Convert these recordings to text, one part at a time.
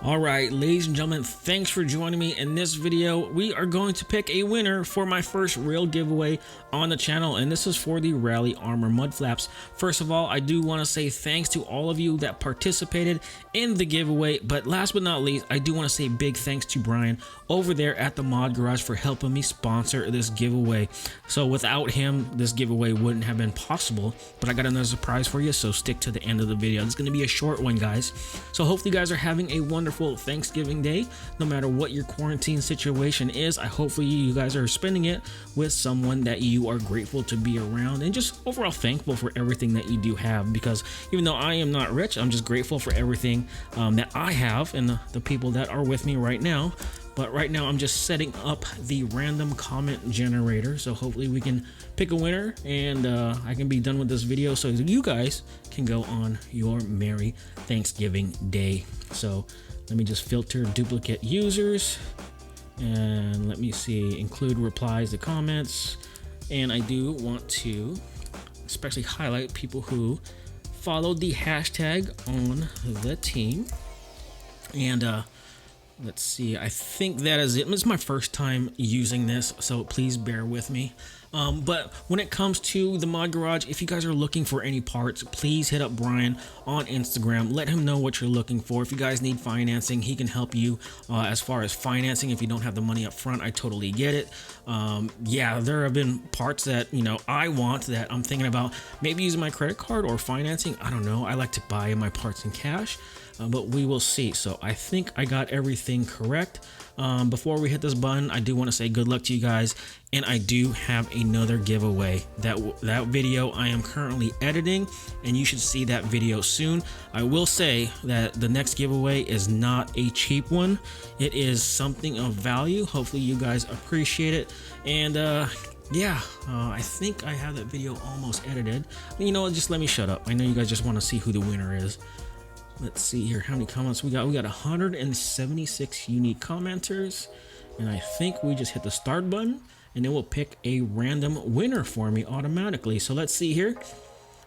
All right, ladies and gentlemen, thanks for joining me. In this video, we are going to pick a winner for my first real giveaway on the channel, and this is for the Rally Armor Mud Flaps. First of all, I do want to say thanks to all of you that participated in the giveaway, but last but not least, I do want to say big thanks to Brian over there at the Mod Garage for helping me sponsor this giveaway. So without him, this giveaway wouldn't have been possible, but I got another surprise for you, so stick to the end of the video. It's going to be a short one, guys. So hopefully you guys are having a wonderful Thanksgiving day, no matter what your quarantine situation is. Hopefully you guys are spending it with someone that you are grateful to be around, and just overall thankful for everything that you do have, because even though I am not rich, I'm just grateful for everything that I have and the people that are with me right now. But right now I'm just setting up the random comment generator, so hopefully we can pick a winner, and I can be done with this video so you guys can go on your merry Thanksgiving day. So let me just filter duplicate users, and let me see, include replies to comments. And I do want to especially highlight people who followed the hashtag on the team. And let's see, I think that is it. It's my first time using this, so please bear with me. But when it comes to the Mod Garage, if you guys are looking for any parts, please hit up Brian on Instagram. Let him know what you're looking for. If you guys need financing, he can help you as far as financing. If you don't have the money up front, I totally get it. Yeah, there have been parts that, I want, that I'm thinking about maybe using my credit card or financing. I don't know. I like to buy my parts in cash. But we will see. So I think I got everything correct. Before we hit this button, I do want to say good luck to you guys, and I do have another giveaway. That video I am currently editing, and you should see that video soon. I will say that the next giveaway is not a cheap one. It is something of value. Hopefully you guys appreciate it. And yeah, I think I have that video almost edited. You know what, just let me shut up. I know you guys just want to see who the winner is. Let's see here, how many comments we got. We got 176 unique commenters, and I think we just hit the start button, and it will pick a random winner for me automatically. So let's see here.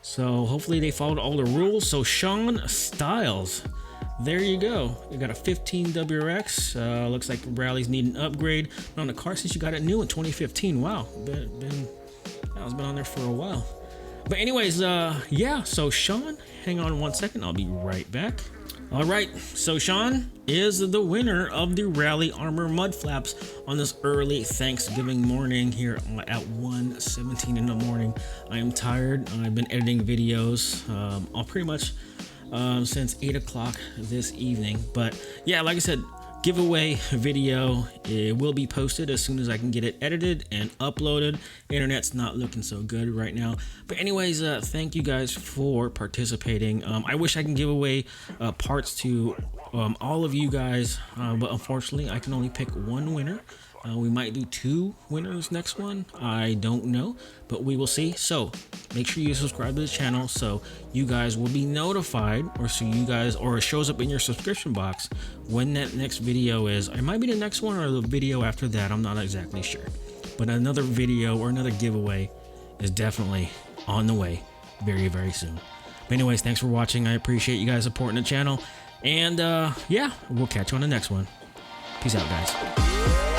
So hopefully they followed all the rules. So Sean Styles, there you go. You got a 15 WRX. Looks like Rally's need an upgrade on the car since you got it new in 2015. Wow, it's been on there for a while. But anyways, yeah, so Sean, hang on one second, I'll be right back. All right, so Sean is the winner of the Rally Armor Mud Flaps on this early Thanksgiving morning here at 1:17 in the morning. I am tired. I've been editing videos all pretty much since 8 o'clock this evening. But yeah, like I said, giveaway video, it will be posted as soon as I can get it edited and uploaded. Internet's not looking so good right now, but anyways, thank you guys for participating. I wish I can give away parts to all of you guys, but unfortunately I can only pick one winner. We might do 2 winners next one, I don't know, but we will see. So make sure you subscribe to the channel so you guys will be notified, or it shows up in your subscription box when that next video is. It might be the next one or the video after that, I'm not exactly sure, but another video or another giveaway is definitely on the way very, very soon. But anyways, thanks for watching. I appreciate you guys supporting the channel, and yeah, we'll catch you on the next one. Peace out, guys.